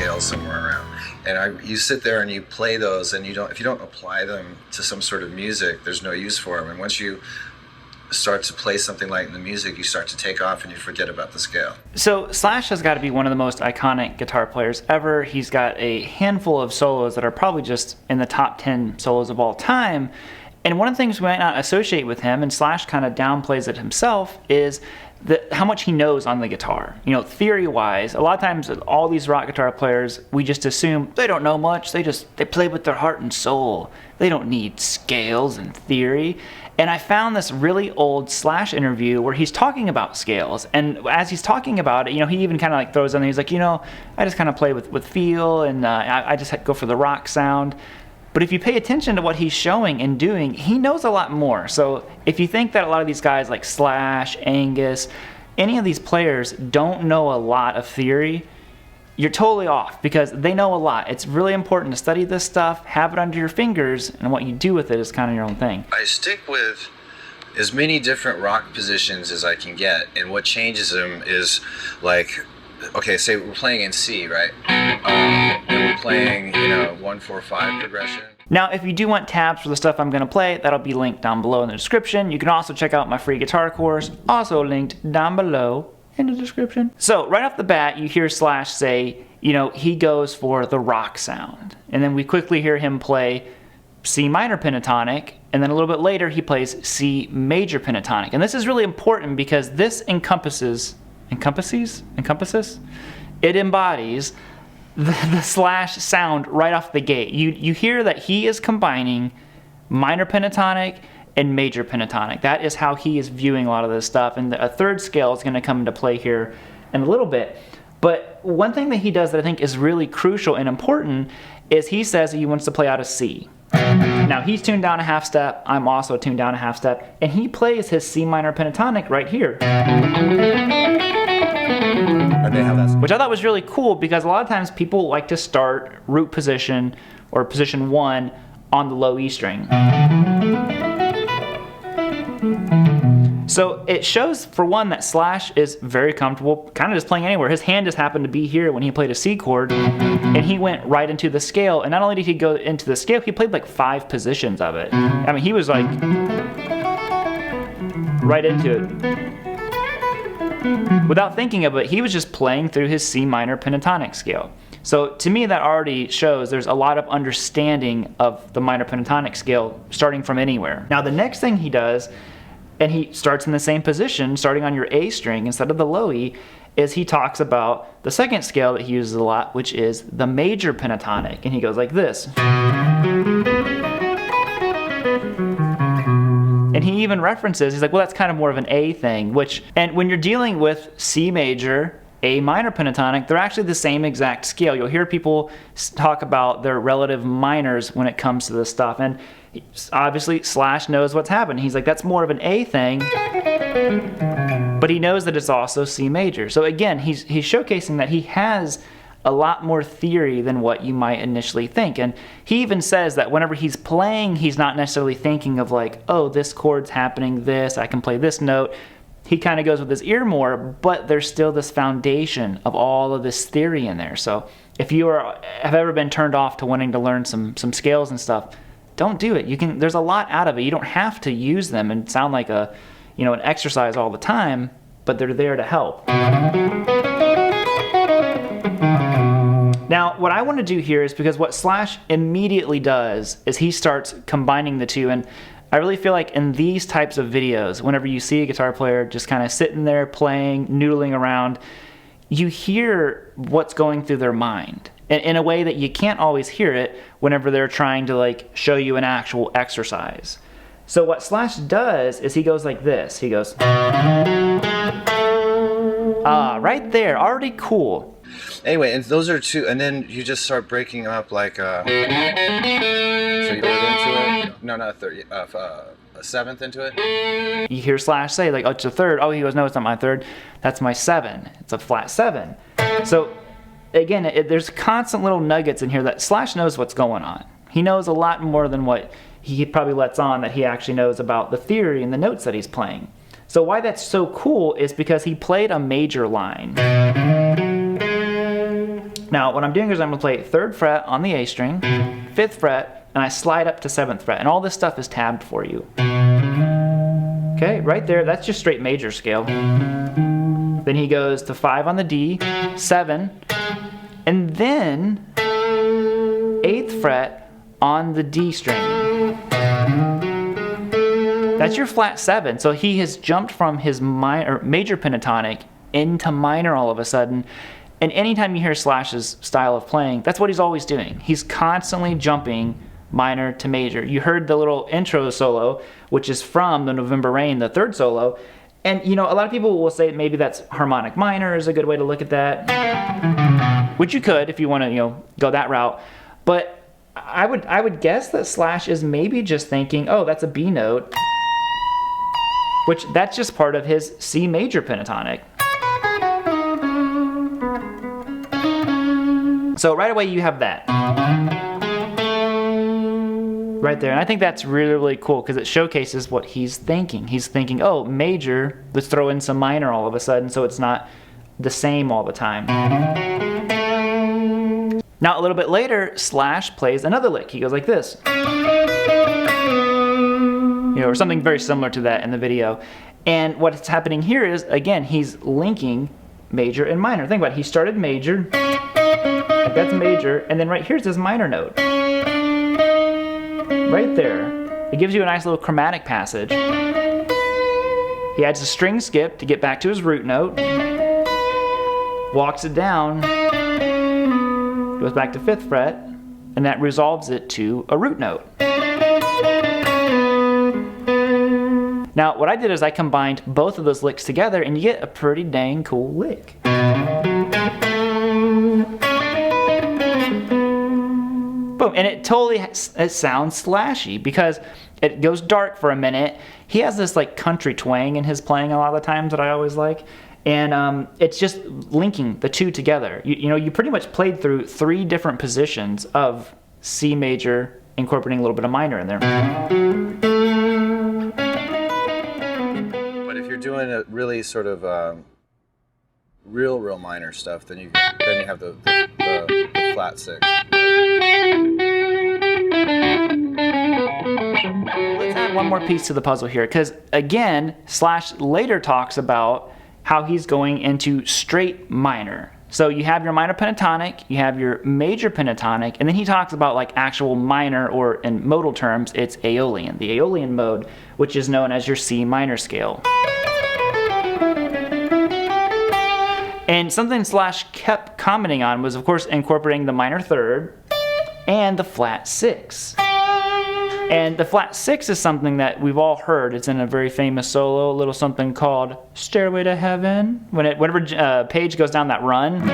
scales somewhere around. And you sit there and you play those, and if you don't apply them to some sort of music, there's no use for them. And once you start to play something like the music, you start to take off and you forget about the scale. So Slash has got to be one of the most iconic guitar players ever. He's got a handful of solos that are probably just in the top 10 solos of all time. And one of the things we might not associate with him, and Slash kind of downplays it himself, is how much he knows on the guitar. You know, theory-wise, a lot of times all these rock guitar players, we just assume they don't know much. They play with their heart and soul. They don't need scales and theory. And I found this really old Slash interview where he's talking about scales. And as he's talking about it, you know, he even kind of like throws in there, he's like, you know, I just kind of play with feel, and I just go for the rock sound. But if you pay attention to what he's showing and doing, he knows a lot more. So if you think that a lot of these guys like Slash, Angus, any of these players don't know a lot of theory, you're totally off, because they know a lot. It's really important to study this stuff, have it under your fingers, and what you do with it is kind of your own thing. I stick with as many different rock positions as I can get, and what changes them is, like, okay, say we're playing in C, right? And we're playing, 1-4-5 progression. Now, if you do want tabs for the stuff I'm going to play, that'll be linked down below in the description. You can also check out my free guitar course, also linked down below in the description. So right off the bat, you hear Slash say, he goes for the rock sound. And then we quickly hear him play C minor pentatonic, and then a little bit later he plays C major pentatonic. And this is really important because this encompasses, it embodies the Slash sound right off the gate. You hear that he is combining minor pentatonic and major pentatonic. That is how he is viewing a lot of this stuff. And a third scale is going to come into play here in a little bit. But one thing that he does that I think is really crucial and important is he says that he wants to play out of C. Now he's tuned down a half step, I'm also tuned down a half step, and he plays his C minor pentatonic right here. Which I thought was really cool, because a lot of times people like to start root position or position 1 on the low E string. So it shows, for one, that Slash is very comfortable kind of just playing anywhere. His hand just happened to be here when he played a C chord, and he went right into the scale. And not only did he go into the scale, he played like 5 positions of it. I mean, he was like right into it. Without thinking of it, he was just playing through his C minor pentatonic scale. So to me, that already shows there's a lot of understanding of the minor pentatonic scale starting from anywhere. Now the next thing he does, and he starts in the same position, starting on your A string instead of the low E, is he talks about the second scale that he uses a lot, which is the major pentatonic. And he goes like this. And he even references, he's like, well, that's kind of more of an A thing, and when you're dealing with C major, A minor pentatonic, they're actually the same exact scale. You'll hear people talk about their relative minors when it comes to this stuff, and obviously Slash knows what's happening. He's like, that's more of an A thing, but he knows that it's also C major. So again, he's showcasing that he has a lot more theory than what you might initially think. And he even says that whenever he's playing, he's not necessarily thinking of like, oh, this chord's happening, this, I can play this note. He kind of goes with his ear more, but there's still this foundation of all of this theory in there. So if you have ever been turned off to wanting to learn some scales and stuff, don't do it. There's a lot out of it. You don't have to use them and sound like an exercise all the time, but they're there to help. Now, what I want to do here is, because what Slash immediately does is he starts combining the two, and I really feel like in these types of videos, whenever you see a guitar player just kind of sitting there playing, noodling around, you hear what's going through their mind in a way that you can't always hear it whenever they're trying to like show you an actual exercise. So what Slash does is he goes like this. He goes, right there, already cool. Anyway, and those are two, and then you just start breaking them up like so you go into it. No, not a third. A seventh into it. You hear Slash say like, oh, it's a third. Oh, he goes, no, it's not my third. That's my 7. It's a flat 7. So again, there's constant little nuggets in here that Slash knows what's going on. He knows a lot more than what he probably lets on that he actually knows about the theory and the notes that he's playing. So why that's so cool is because he played a major line. Now what I'm doing is I'm gonna play 3rd fret on the A string, 5th fret, and I slide up to 7th fret, and all this stuff is tabbed for you. Okay, right there, that's just straight major scale. Then he goes to 5 on the D, 7, and then 8th fret on the D string. That's your flat 7. So he has jumped from his major pentatonic into minor all of a sudden. And anytime you hear Slash's style of playing, that's what he's always doing. He's constantly jumping minor to major. You heard the little intro solo, which is from the November Rain, the 3rd solo. And you know, a lot of people will say maybe that's harmonic minor is a good way to look at that, which you could if you want to, you know, go that route. But I would guess that Slash is maybe just thinking, oh, that's a B note, which that's just part of his C major pentatonic. So right away you have that right there, and I think that's really, really cool because it showcases what he's thinking. He's thinking, oh, major, let's throw in some minor all of a sudden so it's not the same all the time. Now a little bit later, Slash plays another lick. He goes like this, you know, or something very similar to that in the video. And what's happening here is, again, he's linking major and minor. Think about it, he started major, that's major, and then right here's his minor note. Right there. It gives you a nice little chromatic passage. He adds a string skip to get back to his root note, walks it down, goes back to 5th fret, and that resolves it to a root note. Now what I did is I combined both of those licks together and you get a pretty dang cool lick. Boom, and it totally it sounds slashy because it goes dark for a minute. He has this like country twang in his playing a lot of the times that I always like. And it's just linking the two together. You know, you pretty much played through 3 different positions of C major, incorporating a little bit of minor in there. But if you're doing a really sort of real minor stuff, then you have the flat 6. Let's add one more piece to the puzzle here, because again, Slash later talks about how he's going into straight minor. So you have your minor pentatonic, you have your major pentatonic, and then he talks about like actual minor, or in modal terms, it's Aeolian, the Aeolian mode, which is known as your C minor scale. And something Slash kept commenting on was, of course, incorporating the minor 3rd and the flat 6. And the flat 6 is something that we've all heard. It's in a very famous solo, a little something called Stairway to Heaven. Whenever Page goes down that run,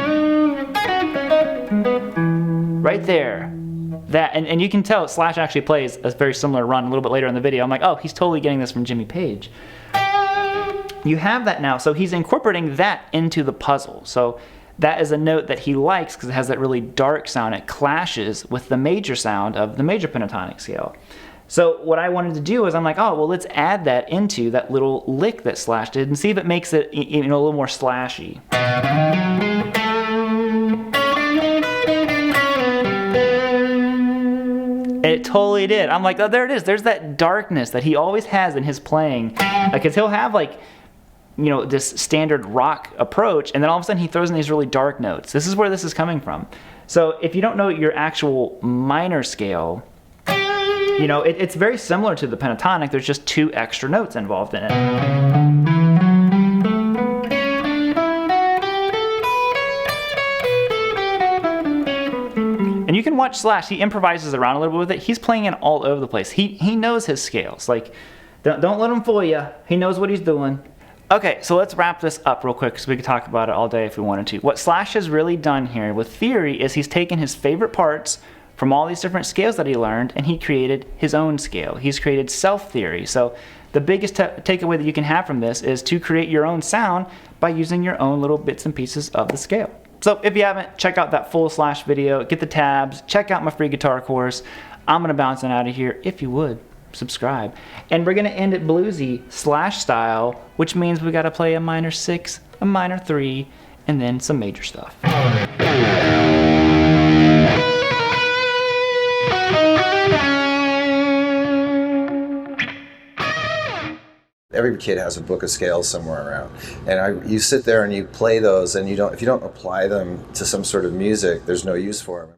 right there. That, and you can tell Slash actually plays a very similar run a little bit later in the video. I'm like, oh, he's totally getting this from Jimmy Page. You have that now, so he's incorporating that into the puzzle. So that is a note that he likes because it has that really dark sound. It clashes with the major sound of the major pentatonic scale. So what I wanted to do is I'm like, oh, well, let's add that into that little lick that Slash did and see if it makes it, you know, a little more slashy. And it totally did. I'm like, oh, there it is. There's that darkness that he always has in his playing. Because he'll have like, you know, this standard rock approach, and then all of a sudden he throws in these really dark notes. This is where this is coming from. So if you don't know your actual minor scale, you know, it's very similar to the pentatonic. There's just 2 extra notes involved in it. And you can watch Slash. He improvises around a little bit with it. He's playing it all over the place. He knows his scales. Like, don't let him fool you. He knows what he's doing. Okay, so let's wrap this up real quick because we could talk about it all day if we wanted to. What Slash has really done here with theory is he's taken his favorite parts from all these different scales that he learned and he created his own scale. He's created self-theory. So the biggest takeaway that you can have from this is to create your own sound by using your own little bits and pieces of the scale. So if you haven't, check out that full Slash video, get the tabs, check out my free guitar course. I'm going to bounce it out of here. If you would, subscribe. And we're going to end it bluesy Slash style, which means we got to play a minor 6, a minor 3, and then some major stuff. every kid has a book of scales somewhere around, and you sit there and you play those, and if you don't apply them to some sort of music, there's no use for them.